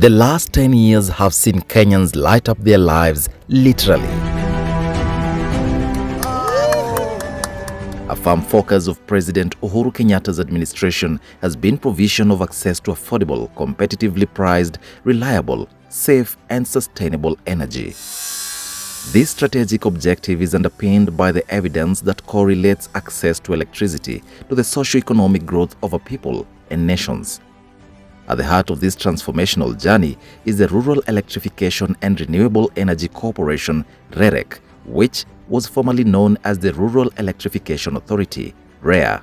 The last 10 years have seen Kenyans light up their lives, literally. A firm focus of President Uhuru Kenyatta's administration has been provision of access to affordable, competitively priced, reliable, safe and sustainable energy. This strategic objective is underpinned by the evidence that correlates access to electricity to the socio-economic growth of a people and nations. At the heart of this transformational journey is the Rural Electrification and Renewable Energy Corporation, REREC, which was formerly known as the Rural Electrification Authority, REA.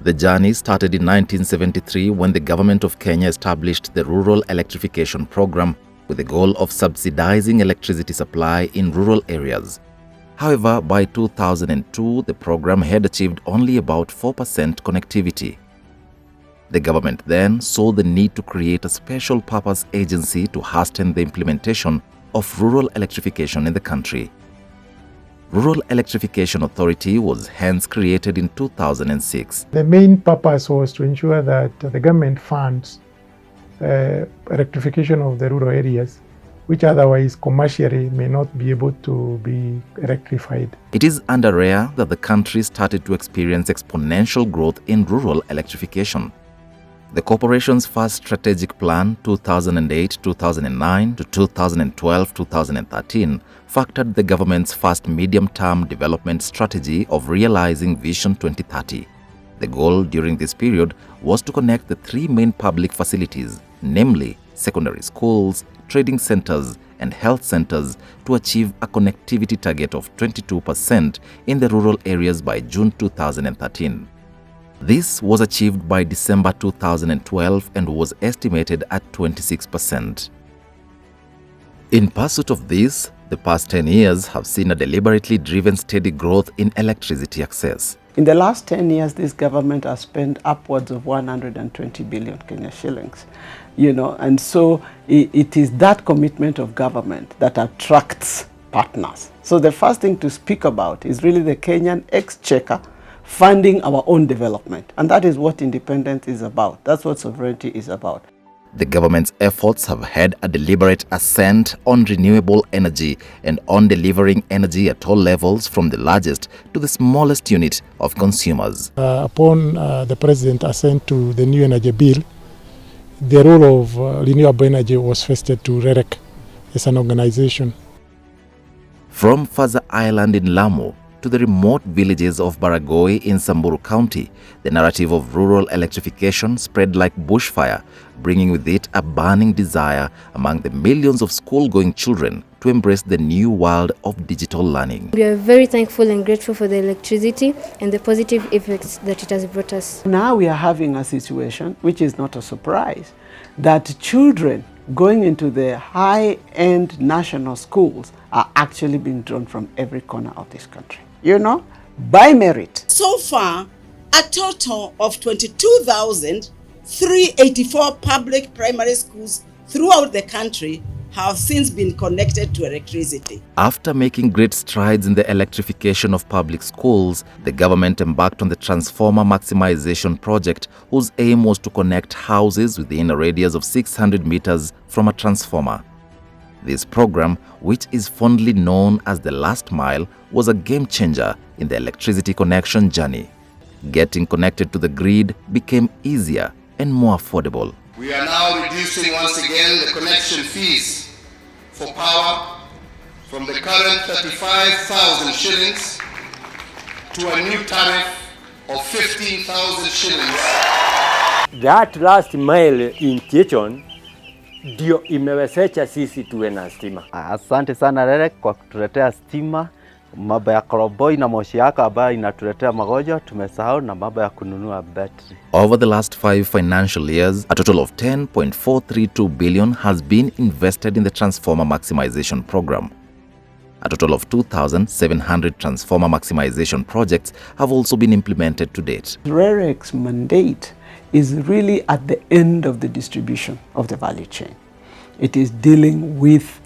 The journey started in 1973 when the government of Kenya established the Rural Electrification Program with the goal of subsidizing electricity supply in rural areas. However, by 2002, the program had achieved only about 4% connectivity. The government then saw the need to create a special purpose agency to hasten the implementation of rural electrification in the country. Rural Electrification Authority was hence created in 2006. The main purpose was to ensure that the government funds electrification of the rural areas, which otherwise commercially may not be able to be electrified. It is under REA that the country started to experience exponential growth in rural electrification. The corporation's first strategic plan, 2008-2009 to 2012-2013, factored the government's first medium-term development strategy of realizing Vision 2030. The goal during this period was to connect the three main public facilities, namely secondary schools, trading centers, and health centers, to achieve a connectivity target of 22% in the rural areas by June 2013. This was achieved by December 2012 and was estimated at 26%. In pursuit of this, the past 10 years have seen a deliberately driven steady growth in electricity access. In the last 10 years, this government has spent upwards of 120 billion Kenya shillings, and so it is that commitment of government that attracts partners. So the first thing to speak about is really the Kenyan exchequer funding our own development. And that is what independence is about. That's what sovereignty is about. The government's efforts have had a deliberate ascent on renewable energy and on delivering energy at all levels, from the largest to the smallest unit of consumers. Upon the President's assent to the new energy bill, the role of renewable energy was vested to REREC as an organization. From Faza Island in Lamu to the remote villages of Baragoi in Samburu County, the narrative of rural electrification spread like bushfire, bringing with it a burning desire among the millions of school-going children to embrace the new world of digital learning. We are very thankful and grateful for the electricity and the positive effects that it has brought us. Now we are having a situation, which is not a surprise, that children going into the high-end national schools are actually being drawn from every corner of this country, by merit. So far, a total of 22,384 public primary schools throughout the country have since been connected to electricity. After making great strides in the electrification of public schools, the government embarked on the Transformer Maximization Project, whose aim was to connect houses within a radius of 600 meters from a transformer. This program, which is fondly known as the last mile, was a game changer in the electricity connection journey. Getting connected to the grid became easier and more affordable. We are now reducing once again the connection fees for power from the current 35,000 shillings to a new tariff of 15,000 shillings. That last mile in Tieton ndio imewezesha sisi tuwe na stima. Asante sana REREC kwa kutuletea stima. Mambo ya koroboi na moshi yake ambayo inatuletea magonjwa tumesahau, na mambo ya kununua battery. Over the last 5 financial years, a total of 10.432 billion has been invested in the Transformer Maximization Program. A total of 2,700 Transformer Maximization projects have also been implemented to date. REREC's mandate is really at the end of the distribution of the value chain. It is dealing with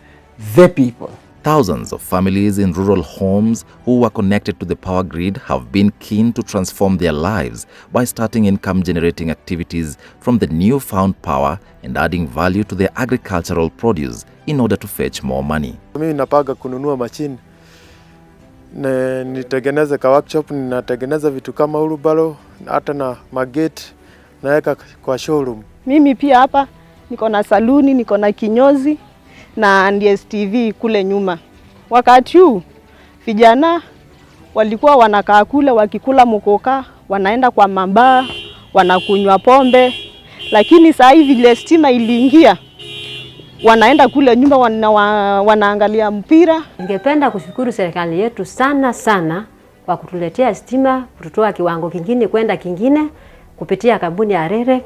the people. Thousands of families in rural homes who were connected to the power grid have been keen to transform their lives by starting income-generating activities from the newfound power and adding value to their agricultural produce in order to fetch more money. Mimi napaga kununua machine na nitengeneze ka workshop, ninatengeneza vitu kama urubalo hata na magate naweka kwa showroom. Mimi pia hapa niko na saluni, niko na kinyozi na DSTV kule nyuma. Wakati huu vijana walikuwa wanakaa kule wakikula mukoka, wanaenda kwa mabaa, wanakunywa pombe, lakini sasa hivi ile stima iliingia, wanaenda kule nyumba wanaangalia mpira. Ningependa kushukuru serikali yetu sana kwa kutuletea stima, kututoa kiwango kingine kwenda kingine kupitia kampuni ya REREC,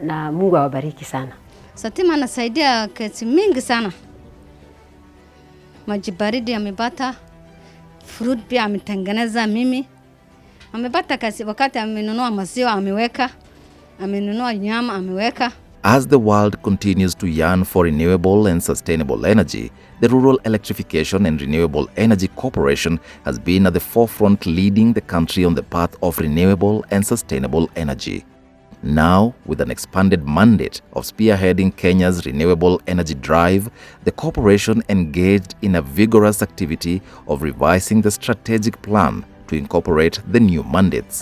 na Mungu awabariki sana. Stima inasaidia kiasi mingi sana. Maji baridi amepata, fruit pia ametengeneza mimi. Amepata kasi wakati amenunua maziwa ameweka, amenunua nyama ameweka. As the world continues to yearn for renewable and sustainable energy, the Rural Electrification and Renewable Energy Corporation has been at the forefront, leading the country on the path of renewable and sustainable energy. Now, with an expanded mandate of spearheading Kenya's renewable energy drive, the corporation engaged in a vigorous activity of revising the strategic plan to incorporate the new mandates.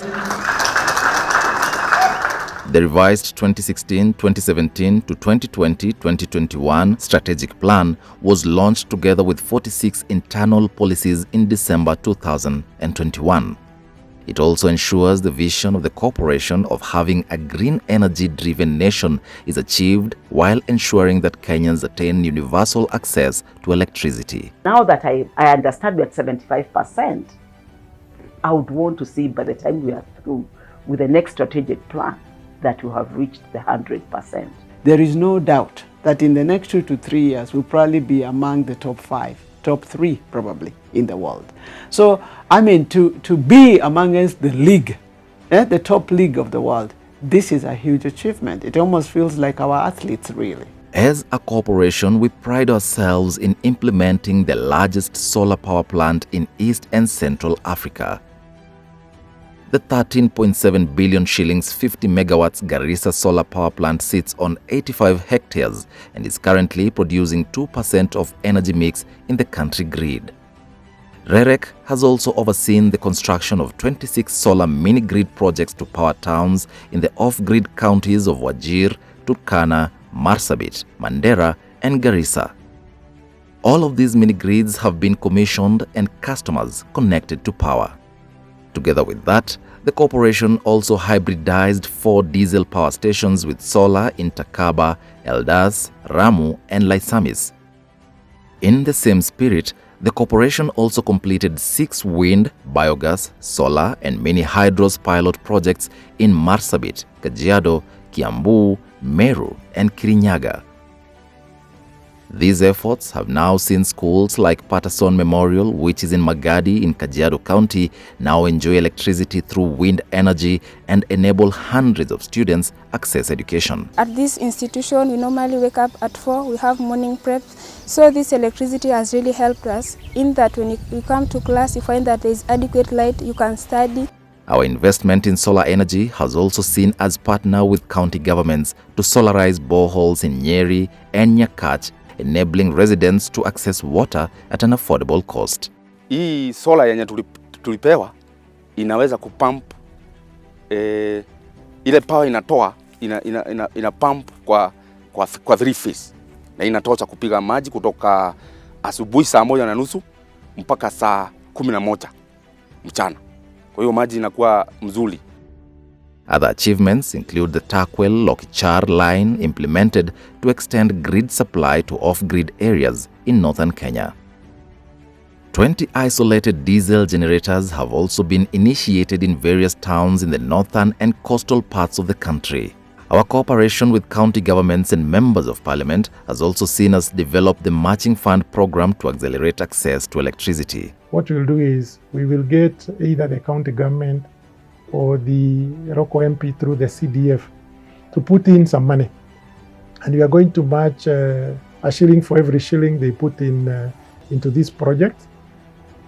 The revised 2016-2017 to 2020-2021 strategic plan was launched together with 46 internal policies in December 2021. It also ensures the vision of the corporation of having a green energy-driven nation is achieved while ensuring that Kenyans attain universal access to electricity. Now that I understand we're at 75%, I would want to see by the time we are through with the next strategic plan that we have reached the 100%. There is no doubt that in the next 2 to 3 years we'll probably be among the top 5, top 3 probably in the world. So I mean, to be amongst the league, the top league of the world, this is a huge achievement. It almost feels like our athletes really. As a corporation, we pride ourselves in implementing the largest solar power plant in East and Central Africa. The 13.7 billion shillings 50 megawatts Garissa solar power plant sits on 85 hectares and is currently producing 2% of energy mix in the country grid. REREC has also overseen the construction of 26 solar mini-grid projects to power towns in the off-grid counties of Wajir, Turkana, Marsabit, Mandera and Garissa. All of these mini-grids have been commissioned and customers connected to power. Together with that, the corporation also hybridized 4 diesel power stations with solar in Takaba, Eldas, Ramu and Laisamis. In the same spirit, the corporation also completed 6 wind, biogas, solar and mini hydros pilot projects in Marsabit, Kajiado, Kiambu, Meru and Kirinyaga. These efforts have now seen schools like Patterson Memorial, which is in Magadi in Kajiado County, now enjoy electricity through wind energy and enable hundreds of students access education. At this institution, we normally wake up at 4, we have morning prep. So this electricity has really helped us in that when you come to class, you find that there is adequate light, you can study. Our investment in solar energy has also seen us partner with county governments to solarize boreholes in Nyeri and Nyakach, enabling residents to access water at an affordable cost. Hii solar yenye tulipewa inaweza kupump ile power inatoa ina pump kwa 3 phase na inatosha kupiga maji kutoka asubuhi saa 1:30 mpaka saa 11 mchana. Kwa hiyo maji inakuwa mzuri. Other achievements include the Takwel-Lokichar line implemented to extend grid supply to off-grid areas in northern Kenya. 20 isolated diesel generators have also been initiated in various towns in the northern and coastal parts of the country. Our cooperation with county governments and members of parliament has also seen us develop the matching fund program to accelerate access to electricity. What we'll do is we will get either the county government or the local MP through the CDF to put in some money. And we are going to match a shilling for every shilling they put in into this project.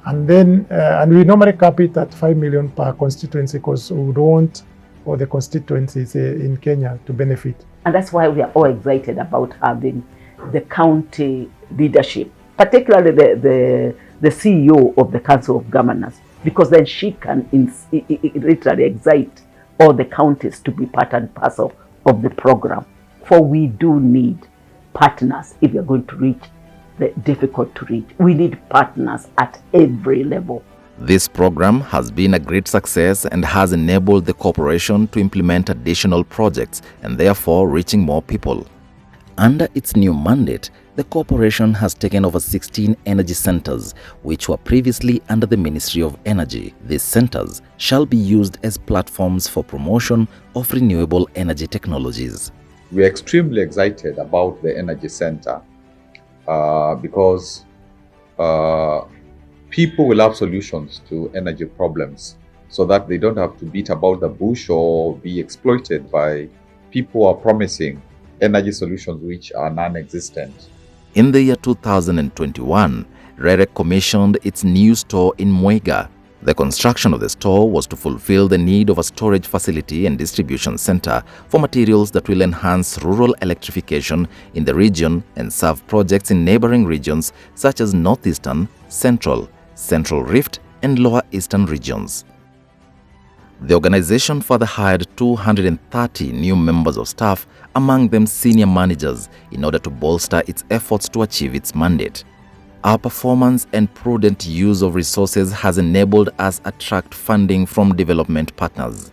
And then, and we normally cap it at 5 million per constituency because we don't want all the constituencies in Kenya to benefit. And that's why we are all excited about having the county leadership, particularly the CEO of the Council of Governors, because then she can literally excite all the counties to be part and parcel of the program. For we do need partners if you're going to reach the difficult to reach. We need partners at every level. This program has been a great success and has enabled the corporation to implement additional projects and therefore reaching more people. Under its new mandate, the corporation has taken over 16 energy centers, which were previously under the Ministry of Energy. These centers shall be used as platforms for promotion of renewable energy technologies. We are extremely excited about the energy center because people will have solutions to energy problems so that they don't have to beat about the bush or be exploited by people who are promising energy solutions which are non-existent. In the year 2021, REREC commissioned its new store in Muiga. The construction of the store was to fulfill the need of a storage facility and distribution center for materials that will enhance rural electrification in the region and serve projects in neighboring regions such as Northeastern, Central Rift, and Lower Eastern regions. The organization further hired 230 new members of staff, among them senior managers, in order to bolster its efforts to achieve its mandate. Our performance and prudent use of resources has enabled us attract funding from development partners.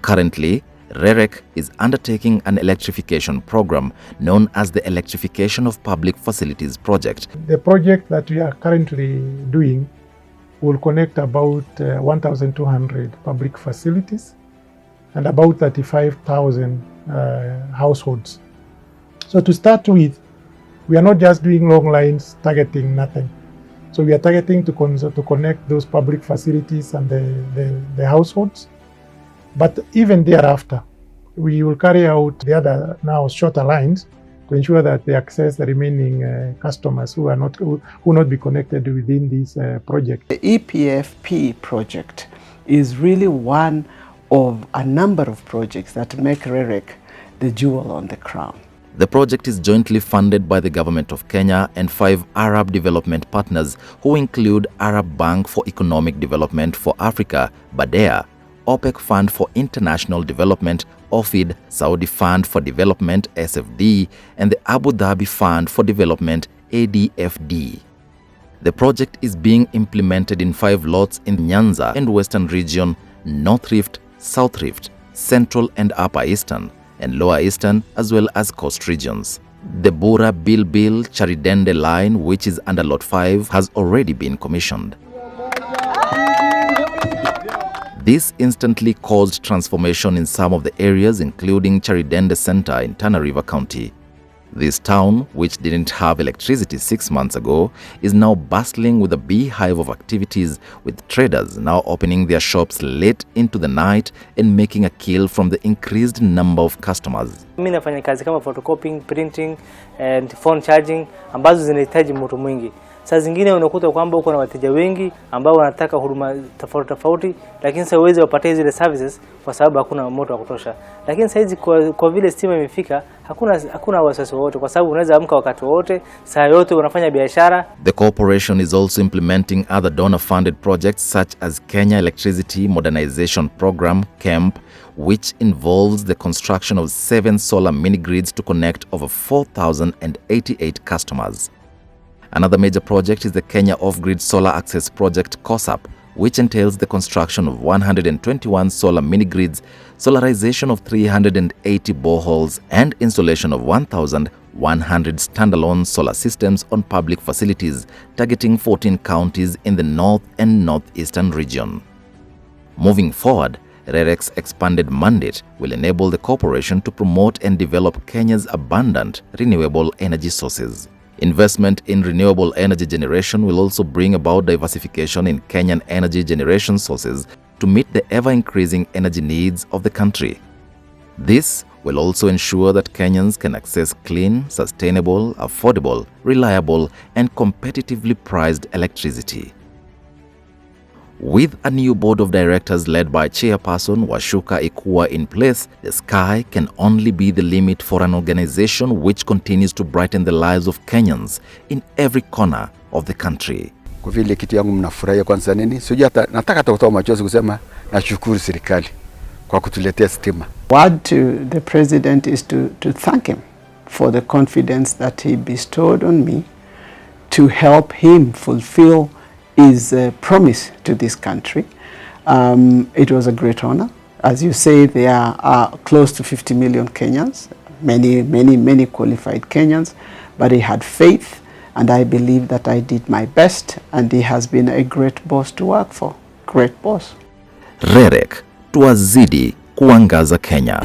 Currently, REREC is undertaking an electrification program known as the Electrification of Public Facilities Project. The project that we are currently doing will connect about 1,200 public facilities and about 35,000 households. So to start with, we are not just doing long lines targeting nothing. So we are targeting to connect those public facilities and the households. But even thereafter, we will carry out the other now shorter lines to ensure that they access the remaining customers who will not be connected within this project. The Epfp project is really one of a number of projects that make REREC the jewel on the crown. The project is jointly funded by the Government of Kenya and 5 Arab development partners who include Arab Bank for Economic Development for Africa, BADEA, OPEC Fund for International Development, OFID, Saudi Fund for Development, SFD, and the Abu Dhabi Fund for Development, ADFD. The project is being implemented in 5 lots in Nyanza and Western Region, North Rift, South Rift, Central and Upper Eastern, and Lower Eastern, as well as coast regions. The Bura Bilbil Charidende line, which is under Lot 5, has already been commissioned. This instantly caused transformation in some of the areas, including Charidende Center in Tana River County. This town, which didn't have electricity 6 months ago, is now bustling with a beehive of activities, with traders now opening their shops late into the night and making a kill from the increased number of customers. Mimi nafanya kazi kama photocopying, printing and phone charging ambazo zinahitaji moto mwingi. Saa zingine unakuta kwamba uko na wateja wengi ambao wanataka huduma tofauti tofauti, lakini sasa uweze wapate zile services kwa sababu hakuna moto wa kutosha. Lakini sasa hizi kwa vile stima imefika, hakuna wasiwasi wote kwa sababu unaweza amka wakati wote, saa yote unafanya biashara. The corporation is also implementing other donor-funded projects such as Kenya Electricity Modernization Program, KEMP, which involves the construction of 7 solar mini-grids to connect over 4,088 customers. Another major project is the Kenya Off-Grid Solar Access Project, KOSAP, which entails the construction of 121 solar mini-grids, solarization of 380 boreholes, and installation of 1,100 standalone solar systems on public facilities, targeting 14 counties in the North and Northeastern region. Moving forward, REREC's expanded mandate will enable the corporation to promote and develop Kenya's abundant renewable energy sources. Investment in renewable energy generation will also bring about diversification in Kenyan energy generation sources to meet the ever-increasing energy needs of the country. This will also ensure that Kenyans can access clean, sustainable, affordable, reliable, and competitively priced electricity. With a new board of directors led by Chairperson Washuka Ikua in place, the sky can only be the limit for an organization which continues to brighten the lives of Kenyans in every corner of the country. Kwa vile kitu yangu mnafurahia kwanza nini? Sijui nataka hata kutoa machozi kusema nashukuru serikali kwa kutuletea stima. Word to the president is to thank him for the confidence that he bestowed on me to help him fulfill his promise to this country. It was a great honor. As you say, there are close to 50 million Kenyans, many qualified Kenyans, but he had faith, and I believe that I did my best, and he has been a great boss to work for. Great boss. REREC, tuwazidi kuangaza Kenya.